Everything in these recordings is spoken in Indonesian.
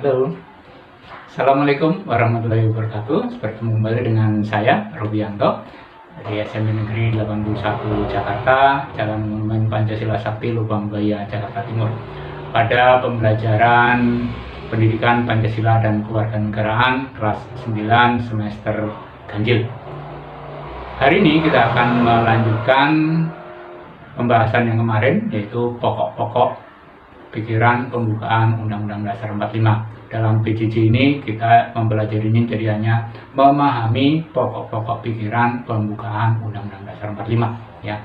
Halo, Assalamualaikum warahmatullahi wabarakatuh. Bertemu kembali dengan saya, Rubianto, dari SMP Negeri 81 Jakarta, Jalan Monumen Pancasila Sakti, Lubang Buaya, Jakarta Timur. Pada pembelajaran Pendidikan Pancasila dan Kewarganegaraan kelas 9 semester ganjil. Hari ini kita akan melanjutkan pembahasan yang kemarin, yaitu pokok-pokok pikiran pembukaan Undang-Undang Dasar 45. Dalam PJJ ini kita mempelajarinya jadi hanya memahami pokok-pokok pikiran pembukaan Undang-Undang Dasar 45 ya.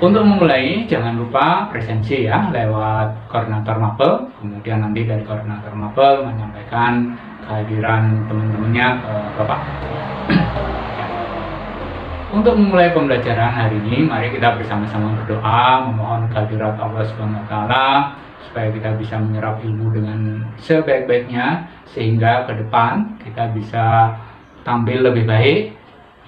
Untuk memulai jangan lupa presensi ya lewat koordinator mapel, kemudian nanti dari koordinator mapel menyampaikan kehadiran teman-temannya ke Bapak. Untuk memulai pembelajaran hari ini, mari kita bersama-sama berdoa memohon kehadirat Allah Subhanahu wa taala supaya kita bisa menyerap ilmu dengan sebaik-baiknya sehingga ke depan kita bisa tampil lebih baik,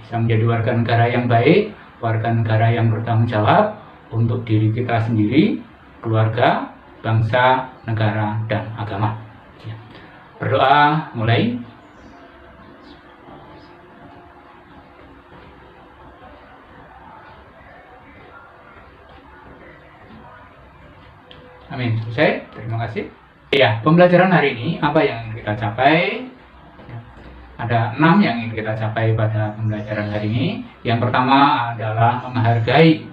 bisa menjadi warga negara yang baik, warga negara yang bertanggung jawab untuk diri kita sendiri, keluarga, bangsa, negara, dan agama. Berdoa mulai. Amin. Selesai. Terima kasih. Ya, pembelajaran hari ini apa yang ingin kita capai? Ada 6 yang ingin kita capai pada pembelajaran hari ini. Yang pertama adalah menghargai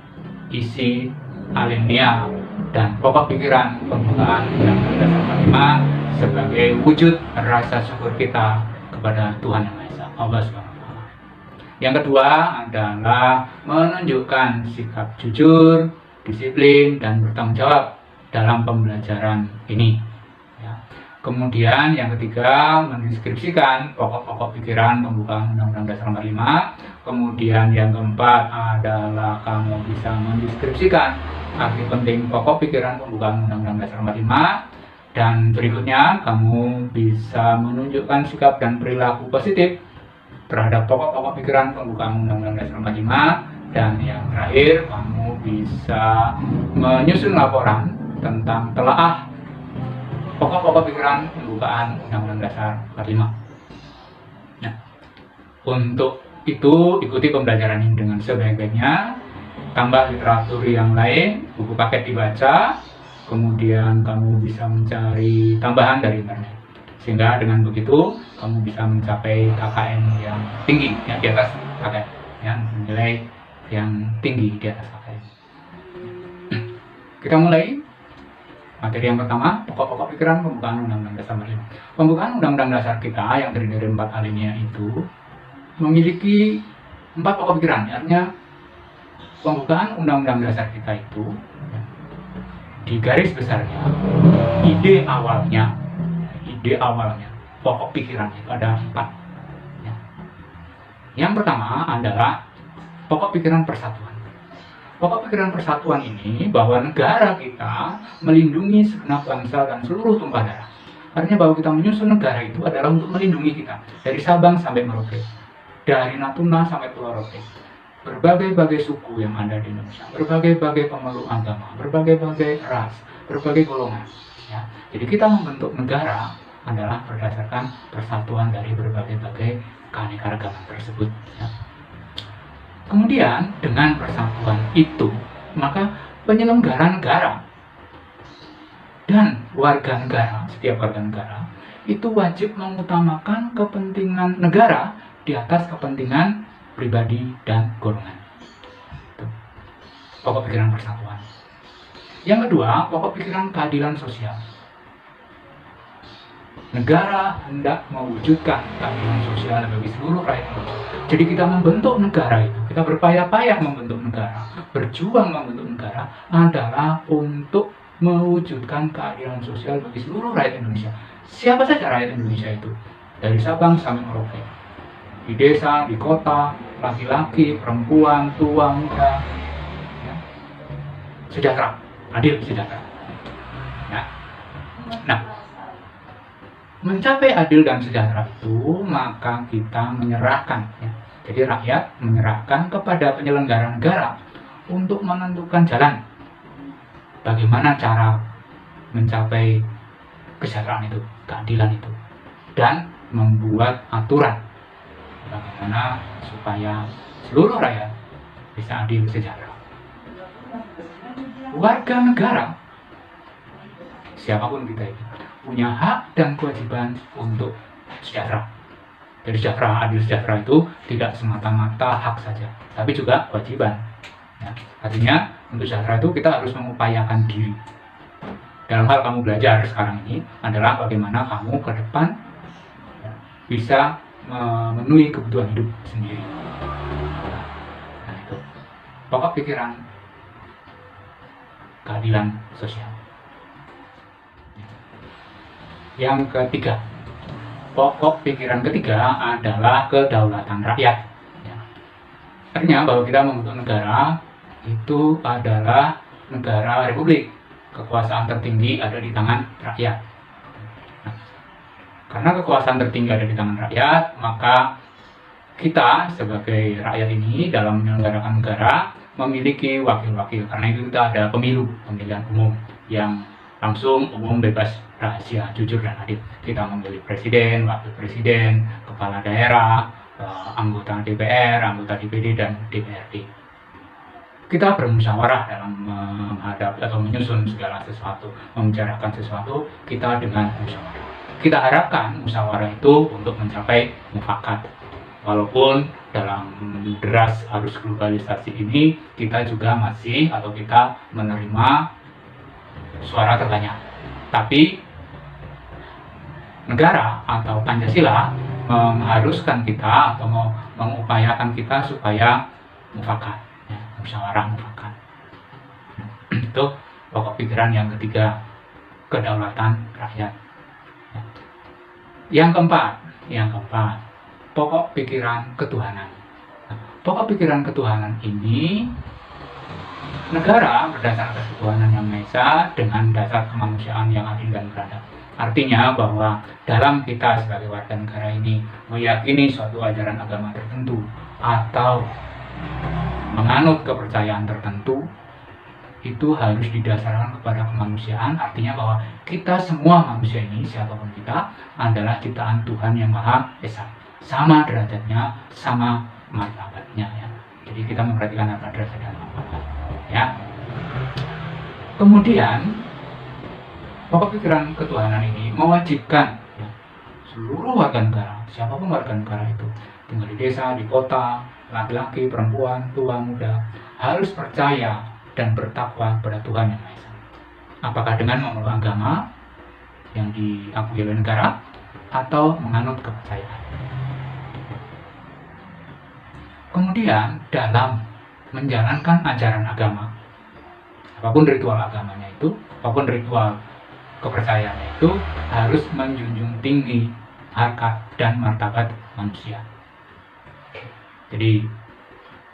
isi alinea dan pokok pikiran pembukaan Undang-Undang Dasar 45 sebagai wujud rasa syukur kita kepada Tuhan Yang Maha Esa, Allah Subhanahu wa taala. Yang kedua adalah menunjukkan sikap jujur, disiplin, dan bertanggung jawab dalam pembelajaran ini ya. Kemudian yang ketiga mendeskripsikan pokok-pokok pikiran pembukaan Undang-Undang Dasar 45. Kemudian yang keempat adalah kamu bisa mendeskripsikan arti penting pokok pikiran pembukaan Undang-Undang Dasar 45. Dan berikutnya kamu bisa menunjukkan sikap dan perilaku positif terhadap pokok-pokok pikiran pembukaan Undang-Undang Dasar 45. Dan yang terakhir kamu bisa menyusun laporan tentang telaah pokok-pokok pikiran pembukaan Undang-Undang Dasar 45. Nah, untuk itu ikuti pembelajaran ini dengan sebaik-baiknya, tambah literatur yang lain, buku paket dibaca, kemudian kamu bisa mencari tambahan dari internet, sehingga dengan begitu kamu bisa mencapai KKM yang tinggi ya, di atas KKM ya, nilai yang tinggi di atas KKM. Kita mulai. Materi yang pertama, pokok-pokok pikiran pembukaan Undang-Undang Dasar 45. Pembukaan Undang-Undang Dasar kita yang terdiri dari 4 alinea itu memiliki 4 pokok pikiran. Artinya pembukaan Undang-Undang Dasar kita itu di garis besarnya ide awalnya pokok pikiran itu ada 4 ya. Yang pertama adalah pokok pikiran persatuan. Pokok pikiran persatuan ini bahwa negara kita melindungi segenap bangsa dan seluruh tumpah darah. Artinya bahwa kita menyusun negara itu adalah untuk melindungi kita dari Sabang sampai Merauke, dari Natuna sampai Pulau Rote. Berbagai-bagai suku yang ada di Indonesia, berbagai-bagai pemeluk agama, berbagai-bagai ras, berbagai golongan. Ya. Jadi kita membentuk negara adalah berdasarkan persatuan dari berbagai-bagai keanekaragaman tersebut. Ya. Kemudian dengan persatuan itu, maka penyelenggara negara dan warga negara, setiap warga negara, itu wajib mengutamakan kepentingan negara di atas kepentingan pribadi dan golongan. Itu pokok pikiran persatuan. Yang kedua, pokok pikiran keadilan sosial. Negara hendak mewujudkan keadilan sosial bagi seluruh rakyat Indonesia. Jadi kita membentuk negara itu, kita berpayah-payah membentuk negara, berjuang membentuk negara adalah untuk mewujudkan keadilan sosial bagi seluruh rakyat Indonesia. Siapa saja rakyat Indonesia itu, dari Sabang sampai Merauke, di desa, di kota, laki-laki, perempuan, tua, muda, ya. Sejahtera, adil, sejahtera. Ya. Nah, mencapai adil dan sejahtera itu, maka kita menyerahkan ya. Jadi rakyat menyerahkan kepada penyelenggara negara untuk menentukan jalan bagaimana cara mencapai kesejahteraan itu, keadilan itu, dan membuat aturan bagaimana supaya seluruh rakyat bisa adil sejahtera. Warga negara, siapapun kita itu, punya hak dan kewajiban untuk sejahtera. Jadi sejahtera, adil sejahtera itu tidak semata-mata hak saja, tapi juga kewajiban. Ya, artinya untuk sejahtera itu kita harus mengupayakan diri. Dalam hal kamu belajar sekarang ini adalah bagaimana kamu ke depan bisa memenuhi kebutuhan hidup sendiri. Nah, itu pokok pikiran keadilan sosial. Yang ketiga, pokok pikiran ketiga adalah kedaulatan rakyat. Artinya bahwa kita membentuk negara itu adalah negara republik. Kekuasaan tertinggi ada di tangan rakyat. Nah, karena kekuasaan tertinggi ada di tangan rakyat, maka kita sebagai rakyat ini dalam menyelenggarakan negara memiliki wakil-wakil. Karena itu kita ada pemilu, pemilihan umum yang langsung, umum, bebas, rahasia, jujur, dan adil. Kita memilih presiden, wakil presiden, kepala daerah, anggota DPR, anggota DPD, dan DPRD. Kita bermusyawarah dalam menghadapi atau menyusun segala sesuatu, membicarakan sesuatu kita dengan musyawarah. Kita harapkan musyawarah itu untuk mencapai mufakat. Walaupun dalam deras arus globalisasi ini kita juga masih atau kita menerima suara terbanyak. Tapi negara atau Pancasila mengharuskan kita atau mengupayakan kita supaya mufakat. Musyawarah mufakat. Itu pokok pikiran yang ketiga, kedaulatan rakyat. Yang keempat, pokok pikiran ketuhanan. Pokok pikiran ketuhanan ini negara berdasarkan ketuhanan yang Maha Esa dengan dasar kemanusiaan yang adil dan beradab. Artinya bahwa dalam kita sebagai warga negara ini meyakini suatu ajaran agama tertentu atau menganut kepercayaan tertentu, itu harus didasarkan kepada kemanusiaan. Artinya bahwa kita semua manusia ini, siapapun kita, adalah ciptaan Tuhan yang Maha Esa, sama derajatnya, sama martabatnya, ya. Jadi kita memperhatikan apa derajat dan martabat, ya. Kemudian pokok pikiran ketuhanan ini mewajibkan, ya, seluruh warga negara, siapapun warga negara itu, tinggal di desa, di kota, laki-laki, perempuan, tua, muda, harus percaya dan bertakwa kepada Tuhan yang Maha Esa. Apakah dengan memeluk agama yang diakui oleh negara atau menganut kepercayaan. Kemudian dalam menjalankan ajaran agama, apapun ritual agamanya itu, apapun ritual kepercayaannya itu, harus menjunjung tinggi harkat dan martabat manusia. Jadi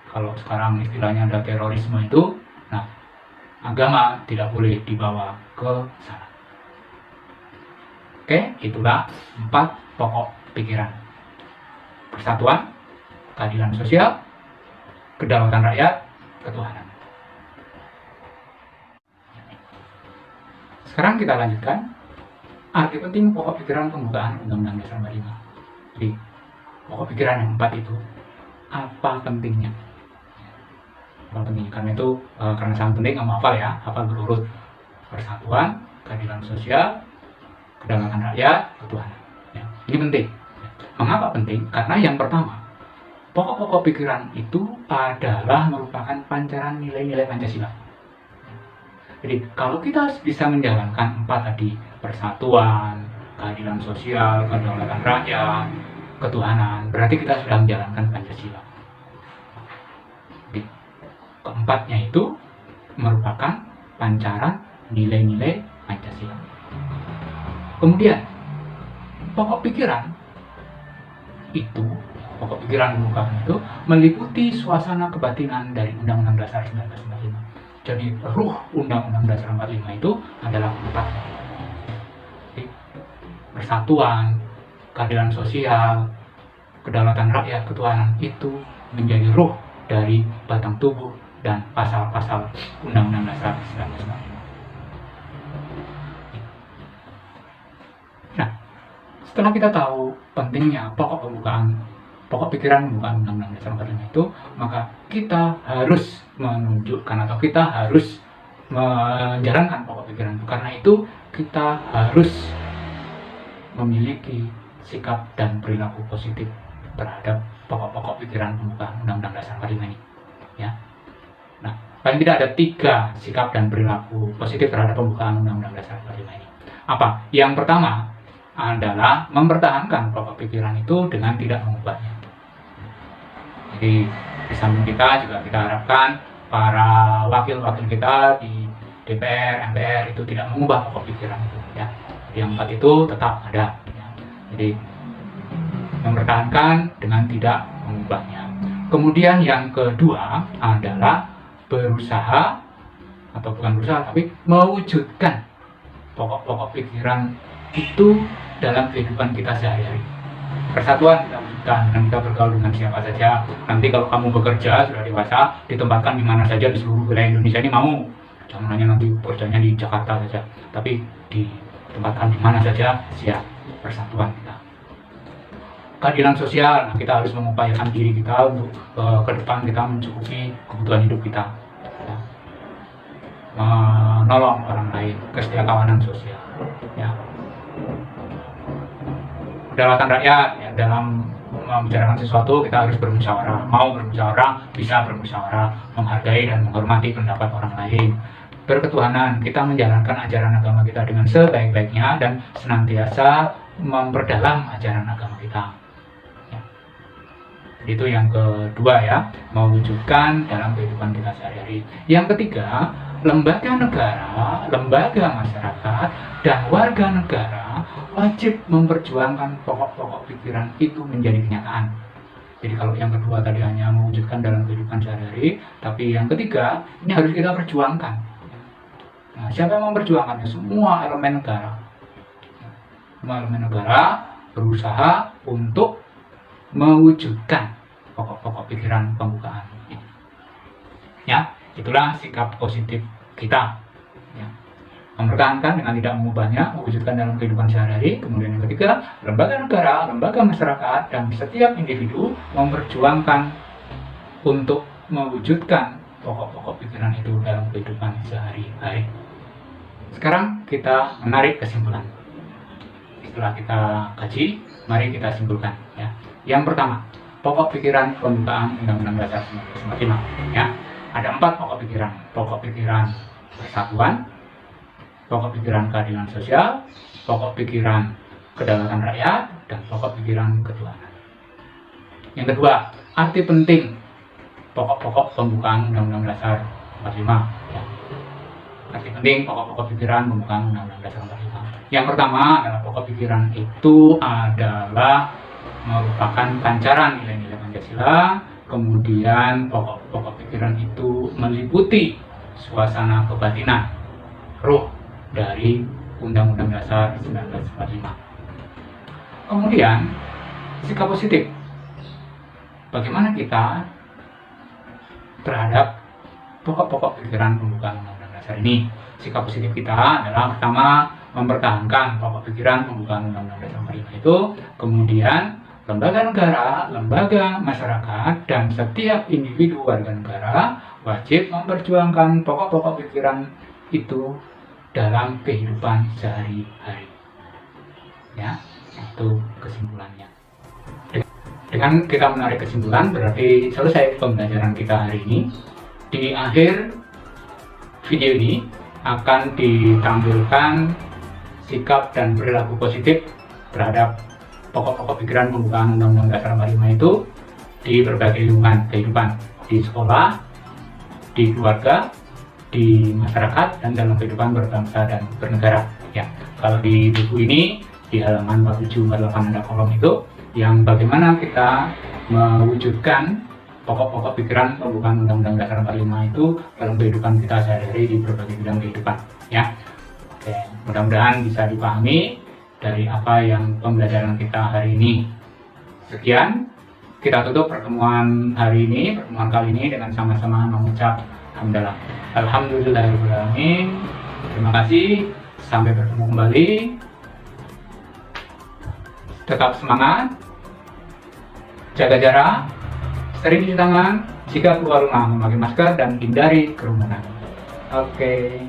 kalau sekarang istilahnya ada terorisme itu, nah agama tidak boleh dibawa ke sana. Oke, itulah 4 pokok pikiran: persatuan, keadilan sosial, kedaulatan rakyat, ketuhanan. Sekarang kita lanjutkan arti penting pokok pikiran pembukaan Undang-Undang Dasar 45. Jadi pokok pikiran yang 4 itu apa pentingnya? Apa pentingnya? Karena itu karena sangat penting, kamu hafal ya, hafal berurut: persatuan, keadilan sosial, kedaulatan rakyat, ketuhanan. Ya, ini penting. Mengapa penting? Karena yang pertama, pokok-pokok pikiran itu adalah merupakan pancaran nilai-nilai Pancasila. Jadi kalau kita bisa menjalankan 4 tadi, persatuan, keadilan sosial, kedaulatan rakyat, ketuhanan, berarti kita sudah menjalankan Pancasila. Jadi, keempatnya itu merupakan pancaran nilai-nilai Pancasila. Kemudian pokok pikiran pembukaan itu meliputi suasana kebatinan dari Undang-Undang Dasar 1945. Jadi ruh Undang-Undang Dasar 45 itu adalah 4. Jadi, persatuan, keadilan sosial, kedaulatan rakyat, ketuhanan itu menjadi ruh dari batang tubuh dan pasal-pasal Undang-Undang Dasar 1945. Setelah kita tahu pentingnya pokok pikiran pembukaan Undang-Undang Dasar 45 itu, maka kita harus menunjukkan atau kita harus menjalankan pokok pikiran itu. Karena itu kita harus memiliki sikap dan perilaku positif terhadap pokok-pokok pikiran pembukaan Undang-Undang Dasar 45 ini. Ya. Nah, paling tidak ada 3 sikap dan perilaku positif terhadap pembukaan Undang-Undang Dasar 45 ini. Apa? Yang pertama adalah mempertahankan pokok pikiran itu dengan tidak mengubahnya. Jadi di samping kita juga kita harapkan para wakil-wakil kita di DPR, MPR itu tidak mengubah pokok pikiran itu. Ya. Yang 4 itu tetap ada. Ya. Jadi mempertahankan dengan tidak mengubahnya. Kemudian yang kedua adalah berusaha, atau bukan berusaha, tapi mewujudkan pokok-pokok pikiran itu dalam kehidupan kita sehari-hari. Persatuan kita wujudkan dengan kita bergaul dengan siapa saja. Nanti kalau kamu bekerja sudah dewasa, ditempatkan di mana saja di seluruh wilayah Indonesia ini mau. Jangan hanya nanti bekerjanya di Jakarta saja, tapi ditempatkan di mana saja, siap. Persatuan kita. Keadilan sosial, nah kita harus mengupayakan diri kita untuk ke depan kita mencukupi kebutuhan hidup kita. Ya. Menolong orang lain, kesetiakawanan sosial. Ya. Kedaulatan rakyat, ya, dalam membicarakan sesuatu kita harus bermusyawarah. Mau bermusyawarah, bisa bermusyawarah, menghargai dan menghormati pendapat orang lain. Berketuhanan, kita menjalankan ajaran agama kita dengan sebaik-baiknya dan senantiasa memperdalam ajaran agama kita. Ya. Itu yang kedua ya, mewujudkan dalam kehidupan kita sehari-hari. Yang ketiga, lembaga negara, lembaga masyarakat, dan warga negara wajib memperjuangkan pokok-pokok pikiran itu menjadi kenyataan. Jadi kalau yang kedua tadi hanya mewujudkan dalam kehidupan sehari-hari, tapi yang ketiga ini harus kita perjuangkan. Nah, siapa yang memperjuangkannya? Semua elemen negara. Semua elemen negara berusaha untuk mewujudkan pokok-pokok pikiran pembukaan ini. Ya, itulah sikap positif kita. Ya. Mempertahankan dengan tidak mengubahnya, mewujudkan dalam kehidupan sehari-hari. Kemudian yang ketiga, lembaga negara, lembaga masyarakat, dan setiap individu memperjuangkan untuk mewujudkan pokok-pokok pikiran itu dalam kehidupan sehari-hari. Sekarang kita menarik kesimpulan. Setelah kita kaji, mari kita simpulkan. Ya. Yang pertama, pokok pikiran pembukaan Undang-Undang Dasar 1945. Ya. Ada 4 pokok pikiran. Pokok pikiran persatuan, pokok pikiran keadilan sosial, pokok pikiran kedaulatan rakyat, dan pokok pikiran ketuhanan. Yang kedua, arti penting pokok-pokok pembukaan Undang-Undang Dasar 45. Ya. Arti penting pokok-pokok pikiran pembukaan Undang-Undang Dasar 45. Yang pertama adalah pokok pikiran itu adalah merupakan pancaran nilai-nilai Pancasila. Kemudian pokok-pokok pikiran itu meliputi suasana kebatinan, ruh dari Undang-Undang Dasar 1945. Kemudian sikap positif. Bagaimana kita terhadap pokok-pokok pikiran pembukaan Undang-Undang Dasar ini? Sikap positif kita adalah pertama, mempertahankan pokok pikiran pembukaan Undang-Undang Dasar 45 itu. Kemudian lembaga negara, lembaga masyarakat, dan setiap individu warga negara wajib memperjuangkan pokok-pokok pikiran itu dalam kehidupan sehari-hari. Ya, itu kesimpulannya. Dengan kita menarik kesimpulan, berarti selesai pembelajaran kita hari ini. Di akhir video ini akan ditampilkan sikap dan perilaku positif terhadap pokok-pokok pikiran pembukaan Undang-Undang Dasar 45 itu di berbagai lingkungan kehidupan, di sekolah, di keluarga, di masyarakat, dan dalam kehidupan berbangsa dan bernegara. Ya, kalau di buku ini di halaman 47-48 ada kolom itu yang bagaimana kita mewujudkan pokok-pokok pikiran pembukaan Undang-Undang Dasar 45 itu dalam kehidupan kita sehari-hari di berbagai bidang kehidupan. Ya, oke, mudah-mudahan bisa dipahami dari apa yang pembelajaran kita hari ini. Sekian, kita tutup pertemuan hari ini, pertemuan kali ini dengan sama-sama mengucap alhamdulillah. Alhamdulillahirrahmanirrahim. Terima kasih, sampai bertemu kembali. tetap semangat, jaga jarak, sering cuci tangan, jika keluar rumah memakai masker dan hindari kerumunan. Oke.